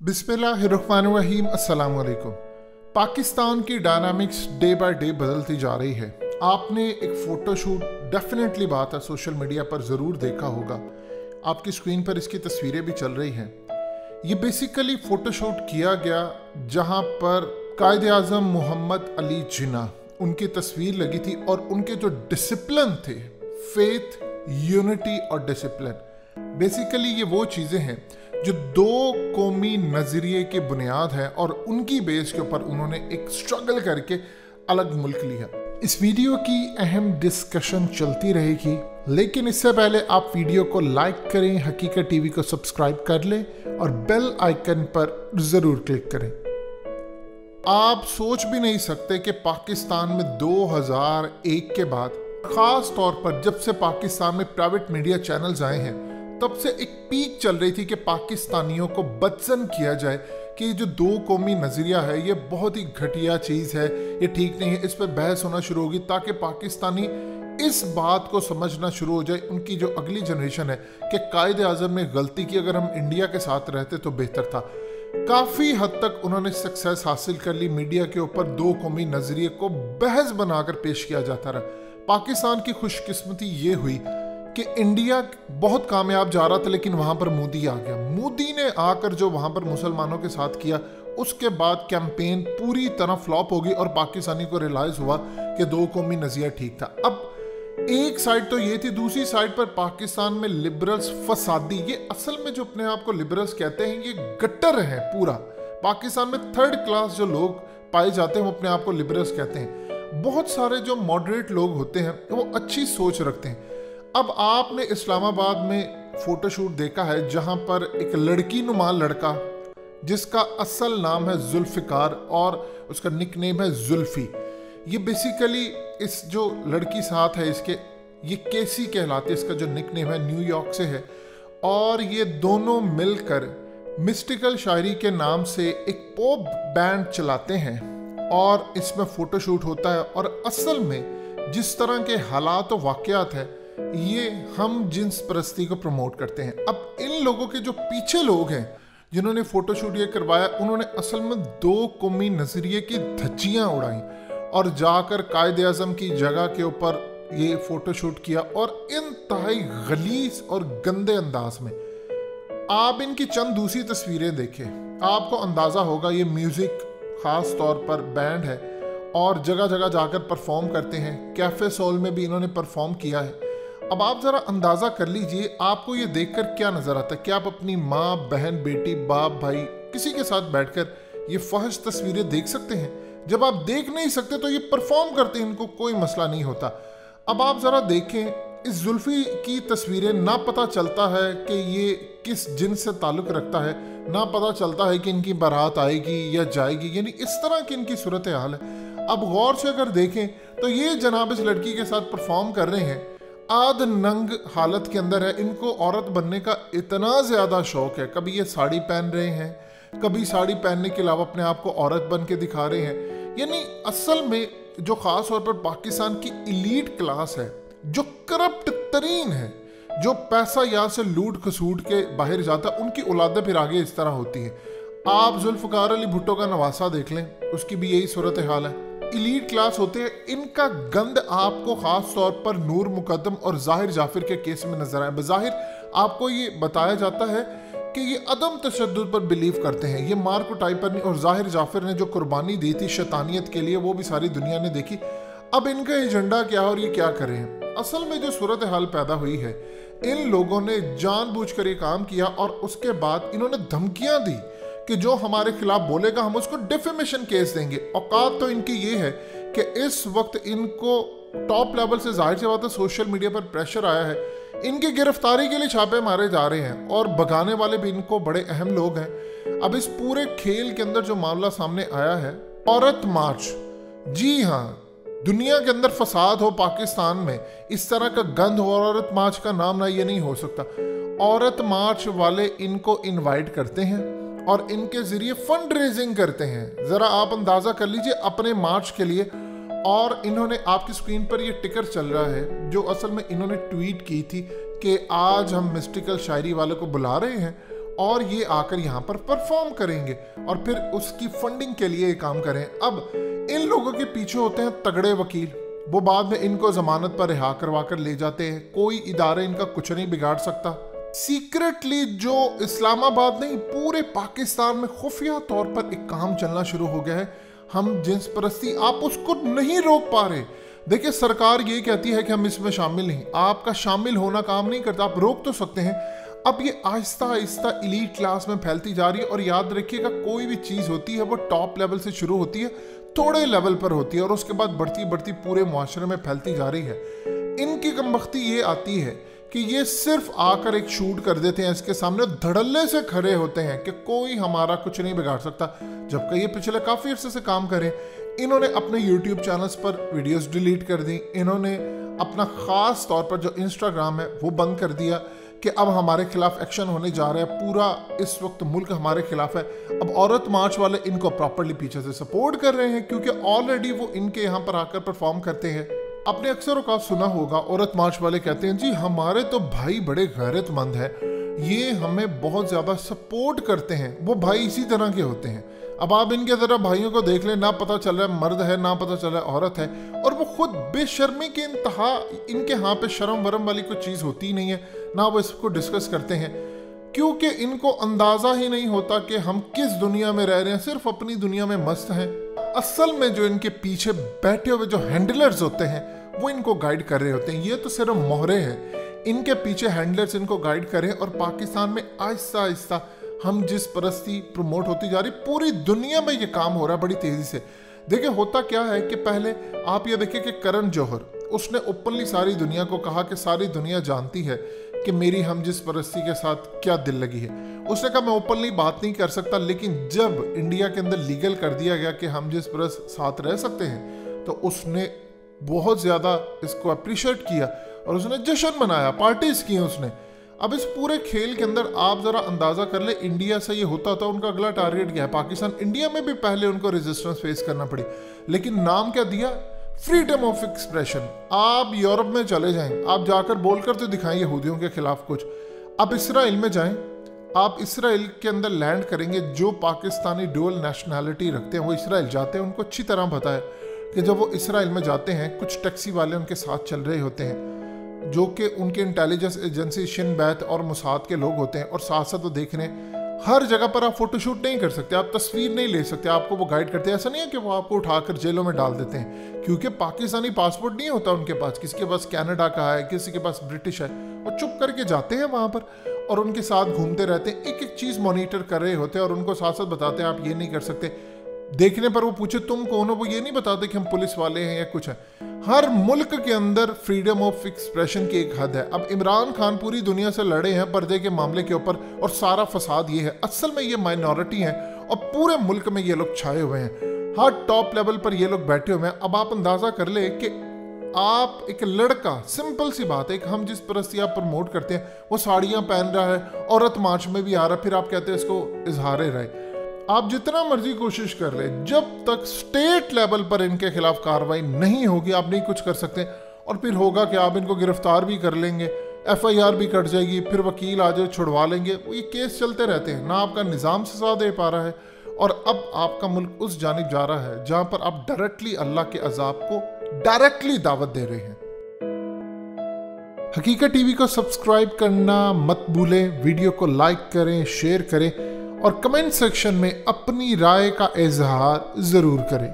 बिस्मिल्लाहिर्रहमानिर्रहीम। अस्सलाम वालेकुम। पाकिस्तान की डायनामिक्स डे बाय डे बदलती जा रही है। आपने एक फ़ोटोशूट डेफिनेटली बात है सोशल मीडिया पर ज़रूर देखा होगा। आपकी स्क्रीन पर इसकी तस्वीरें भी चल रही हैं। ये बेसिकली फ़ोटोशूट किया गया जहां पर कायद आज़म मोहम्मद अली जिन्ना उनकी तस्वीर लगी थी और उनके जो डिसिप्लिन थे, फेथ, यूनिटी और डिसिप्लिन, बेसिकली ये वो चीज़ें हैं जो दो कौमी नज़रिए की बुनियाद है और उनकी बेस के ऊपर उन्होंने एक स्ट्रगल करके अलग मुल्क लिया। इस वीडियो की अहम डिस्कशन चलती रहेगी, लेकिन इससे पहले आप वीडियो को लाइक करें, हकीकत टीवी को सब्सक्राइब कर लें और बेल आइकन पर ज़रूर क्लिक करें। आप सोच भी नहीं सकते कि पाकिस्तान में 2001 के बाद, ख़ास तौर पर जब से पाकिस्तान में प्राइवेट मीडिया चैनल्स आए हैं, तब से एक पीक चल रही थी कि पाकिस्तानियों को बदसन किया जाए कि ये जो दो कौमी नज़रिया है ये बहुत ही घटिया चीज़ है, ये ठीक नहीं है, इस पर बहस होना शुरू होगी ताकि पाकिस्तानी इस बात को समझना शुरू हो जाए, उनकी जो अगली जनरेशन है, कि कायद आज़म ने गलती की, अगर हम इंडिया के साथ रहते तो बेहतर था। काफ़ी हद तक उन्होंने सक्सेस हासिल कर ली। मीडिया के ऊपर दो कौमी नज़रिए को बहस बनाकर पेश किया जाता रहा। पाकिस्तान की खुशकिस्मती ये हुई कि इंडिया बहुत कामयाब जा रहा था, लेकिन वहाँ पर मोदी आ गया। मोदी ने आकर जो वहाँ पर मुसलमानों के साथ किया, उसके बाद कैंपेन पूरी तरह फ्लॉप हो गई और पाकिस्तानी को रियलाइज़ हुआ कि दो कौमी नज़रिया ठीक था। अब एक साइड तो ये थी, दूसरी साइड पर पाकिस्तान में लिबरल्स फसादी, ये असल में जो अपने आप को लिबरल्स कहते हैं ये गट्टर है पूरा। पाकिस्तान में थर्ड क्लास जो लोग पाए जाते हैं वो अपने आप को लिबरल्स कहते हैं। बहुत सारे जो मॉडरेट लोग होते हैं वो अच्छी सोच रखते हैं। अब आपने इस्लामाबाद में फोटोशूट देखा है जहां पर एक लड़की नुमा लड़का, जिसका असल नाम है जुल्फ़िकार और उसका निकनेम है जुल्फ़ी, ये बेसिकली इस जो लड़की साथ है इसके, ये केसी कहलाती है, इसका जो निकनेम है न्यूयॉर्क से है, और ये दोनों मिलकर मिस्टिकल शायरी के नाम से एक पॉप बैंड चलाते हैं और इसमें फ़ोटोशूट होता है। और असल में जिस तरह के हालात और वाक़यात है, ये हम जिन्स परस्ती को प्रमोट करते हैं। अब इन लोगों के जो पीछे लोग हैं जिन्होंने फोटोशूट ये करवाया, उन्होंने असल में दो कौमी नज़रिए की धज्जियां उड़ाई और जाकर कायद आज़म की जगह के ऊपर ये फोटोशूट किया और इंतहाई गलीज और गंदे अंदाज में। आप इनकी चंद दूसरी तस्वीरें देखें, आपको अंदाज़ा होगा ये म्यूज़िक ख़ास तौर पर बैंड है और जगह जगह जाकर परफॉर्म करते हैं। कैफ़े सोल में भी इन्होंने परफॉर्म किया है। अब आप ज़रा अंदाज़ा कर लीजिए, आपको ये देखकर क्या नज़र आता है? क्या आप अपनी माँ, बहन, बेटी, बाप, भाई किसी के साथ बैठकर ये फहश तस्वीरें देख सकते हैं? जब आप देख नहीं सकते तो ये परफॉर्म करते हैं, इनको कोई मसला नहीं होता। अब आप ज़रा देखें इस जुल्फ़ी की तस्वीरें, ना पता चलता है कि ये किस जिन्स से ताल्लुक़ रखता है, ना पता चलता है कि इनकी बारात आएगी या जाएगी, यानी इस तरह की इनकी सूरत हाल है। अब गौर से अगर देखें तो ये जनाब इस लड़की के साथ परफॉर्म कर रहे हैं, आध नंग हालत के अंदर है। इनको औरत बनने का इतना ज़्यादा शौक है, कभी ये साड़ी पहन रहे हैं, कभी साड़ी पहनने के अलावा अपने आप को औरत बन के दिखा रहे हैं। यानी असल में जो ख़ास तौर पर पाकिस्तान की इलीट क्लास है, जो करप्ट तरीन है, जो पैसा यहाँ से लूट खसूट के बाहर जाता, उनकी औलादें फिर आगे इस तरह होती हैं। आप जुल्फ़िकार अली भुट्टो का नवासा देख लें, उसकी भी यही सूरत हाल है। इलीट क्लास होते हैं, इनका गंद आपको ख़ास तौर पर नूर मुकद्दम और ज़ाहिर जाफिर के केस में नजर आए। बज़ाहिर आपको ये बताया जाता है कि ये अदम तशद्दुद पर बिलीव करते हैं, ये मार कुटाई पर नहीं। और ज़ाहिर जाफिर ने जो कुर्बानी दी थी शैतानियत के लिए, वो भी सारी दुनिया ने देखी। अब इनका एजेंडा क्या है और ये क्या कर रहे हैं? असल में जो सूरत हाल पैदा हुई है, इन लोगों ने जानबूझकर ये काम किया और उसके बाद इन्होंने धमकियाँ दी कि जो हमारे खिलाफ बोलेगा हम उसको डिफेमेशन केस देंगे। औकात तो इनकी ये है कि इस वक्त इनको टॉप लेवल से, जाहिर सी बात है, सोशल मीडिया पर प्रेशर आया है, इनकी गिरफ्तारी के लिए छापे मारे जा रहे हैं और भगाने वाले भी इनको बड़े अहम लोग हैं। अब इस पूरे खेल के अंदर जो मामला सामने आया है, औरत मार्च, जी हाँ, दुनिया के अंदर फसाद हो पाकिस्तान में, इस तरह का गंद हो और औरत मार्च का नाम ना, ये नहीं हो सकता। औरत मार्च वाले इनको इनवाइट करते हैं और इनके ज़रिए फंड रेजिंग करते हैं। ज़रा आप अंदाज़ा कर लीजिए अपने मार्च के लिए। और इन्होंने, आपकी स्क्रीन पर ये टिकर चल रहा है जो असल में इन्होंने ट्वीट की थी कि आज हम मिस्टिकल शायरी वाले को बुला रहे हैं और ये आकर यहाँ पर परफॉर्म करेंगे और फिर उसकी फंडिंग के लिए काम करें। अब इन लोगों के पीछे होते हैं तगड़े वकील, वो बाद में इनको जमानत पर रिहा करवा कर ले जाते हैं। कोई इदारा इनका कुछ नहीं बिगाड़ सकता। सीक्रेटली जो इस्लामाबाद नहीं पूरे पाकिस्तान में खुफिया तौर पर एक काम चलना शुरू हो गया है, हम जिन्स परस्ती, आप उसको नहीं रोक पा रहे। देखिए सरकार ये कहती है कि हम इसमें शामिल नहीं, आपका शामिल होना काम नहीं करता, आप रोक तो सकते हैं। अब ये आहिस्ता आहिस्ता इलीट क्लास में फैलती जा रही है। और याद रखिएगा कोई भी चीज़ होती है वो टॉप लेवल से शुरू होती है, थोड़े लेवल पर होती है और उसके बाद बढ़ती बढ़ती पूरे मुआशरे में फैलती जा रही है। इनकी कमबख्ती ये आती है कि ये सिर्फ आकर एक शूट कर देते हैं, इसके सामने धड़ल्ले से खड़े होते हैं कि कोई हमारा कुछ नहीं बिगाड़ सकता। जबकि ये पिछले काफ़ी अरसे से काम करें। इन्होंने अपने YouTube चैनल्स पर वीडियोस डिलीट कर दी, इन्होंने अपना ख़ास तौर पर जो इंस्टाग्राम है वो बंद कर दिया कि अब हमारे खिलाफ एक्शन होने जा रहा है, पूरा इस वक्त मुल्क हमारे खिलाफ है। अब औरत मार्च वाले इनको प्रॉपर्ली पीछे से सपोर्ट कर रहे हैं क्योंकि ऑलरेडी वो इनके यहाँ पर आकर परफॉर्म करते हैं। आपने अक्सर औकात सुना होगा औरत मार्च वाले कहते हैं जी हमारे तो भाई बड़े गैरतमंद हैं, ये हमें बहुत ज़्यादा सपोर्ट करते हैं। वो भाई इसी तरह के होते हैं। अब आप इनके ज़रा भाइयों को देख लें, ना पता चल रहा है मर्द है ना पता चल रहा है औरत है, और वो खुद बेशर्मी के इंतहा, इनके यहाँ पे शर्म वरम वाली कोई चीज़ होती ही नहीं है, ना वो इसको डिस्कस करते हैं क्योंकि इनको अंदाज़ा ही नहीं होता कि हम किस दुनिया में रह रहे हैं, सिर्फ अपनी दुनिया में मस्त हैं। असल में जो इनके पीछे बैठे हुए जो हैंडलर्स होते हैं वो इनको गाइड कर रहे होते हैं। ये तो सिर्फ मोहरे हैं, इनके पीछे हैंडलर्स इनको गाइड करें और पाकिस्तान में आहिस्ता आहिस्ता हम जिस परस्ती प्रमोट होती जा रही, पूरी दुनिया में ये काम हो रहा है बड़ी तेज़ी से। देखिए होता क्या है कि पहले आप ये देखिए कि करण जौहर, उसने ओपनली सारी दुनिया को कहा कि सारी दुनिया जानती है कि मेरी हम जिस परस्ती के साथ क्या दिल लगी है। उसने कहा मैं ओपनली बात नहीं कर सकता, लेकिन जब इंडिया के अंदर लीगल कर दिया गया कि हम जिस परस्त साथ रह सकते हैं तो उसने बहुत ज़्यादा इसको अप्रिशिएट किया और उसने जश्न मनाया, पार्टीज की उसने। अब इस पूरे खेल के अंदर आप ज़रा अंदाज़ा कर ले, इंडिया से ये होता था उनका अगला टारगेट क्या है पाकिस्तान। इंडिया में भी पहले उनको रेजिस्टेंस फेस करना पड़ी, लेकिन नाम क्या दिया, फ्रीडम ऑफ एक्सप्रेशन। आप यूरोप में चले जाएं, आप जाकर बोलकर तो दिखाएं यहूदियों के खिलाफ कुछ। आप इसराइल में जाएं, आप इसराइल के अंदर लैंड करेंगे, जो पाकिस्तानी डुअल नेशनैलिटी रखते हैं वो इसराइल जाते हैं, उनको अच्छी तरह पता है कि जब वो इसराइल में जाते हैं कुछ टैक्सी वाले उनके साथ चल रहे होते हैं जो कि उनके इंटेलिजेंस एजेंसी शिन बैत और मुसाद के लोग होते हैं, और साथ साथ वो देख रहे हैं हर जगह पर आप फोटोशूट नहीं कर सकते, आप तस्वीर नहीं ले सकते, आपको वो गाइड करते हैं। ऐसा नहीं है कि वो आपको उठाकर जेलों में डाल देते हैं, क्योंकि पाकिस्तानी पासपोर्ट नहीं होता उनके पास, किसी के पास कनाडा का है, किसी के पास ब्रिटिश है, वो चुप करके जाते हैं वहाँ पर और उनके साथ घूमते रहते हैं, एक एक चीज़ मॉनिटर कर रहे होते हैं और उनको साथ साथ बताते हैं आप ये नहीं कर सकते। देखने पर वो पूछे तुम कौन हो, वो ये नहीं बताते कि हम पुलिस वाले हैं या कुछ है। हर मुल्क के अंदर फ्रीडम ऑफ एक्सप्रेशन की एक हद है। अब इमरान खान पूरी दुनिया से लड़े हैं पर्दे के मामले के ऊपर और सारा फसाद ये है, असल में ये माइनॉरिटी हैं और पूरे मुल्क में ये लोग छाए हुए हैं, हर टॉप लेवल पर ये लोग बैठे हुए हैं। अब आप अंदाजा कर ले कि आप एक लड़का, सिंपल सी बात है, एक हम जिस परस्ती आप प्रमोट करते हैं वो साड़ियाँ पहन रहा है, औरत मार्च में भी आ रहा है, फिर आप कहते हैं इसको इजहार राय। आप जितना मर्जी कोशिश कर ले, जब तक स्टेट लेवल पर इनके खिलाफ कार्रवाई नहीं होगी आप नहीं कुछ कर सकते। और फिर होगा कि आप इनको गिरफ्तार भी कर लेंगे, FIR भी कट जाएगी, फिर वकील आ जाए छुड़वा लेंगे, ये केस चलते रहते हैं। ना आपका निज़ाम सजा दे पा रहा है और अब आपका मुल्क उस जानिब जा रहा है जहां पर आप डायरेक्टली अल्लाह के अजाब को डायरेक्टली दावत दे रहे हैं। हकीकत टीवी को सब्सक्राइब करना मत भूलें, वीडियो को लाइक करें, शेयर करें और कमेंट सेक्शन में अपनी राय का इजहार ज़रूर करें।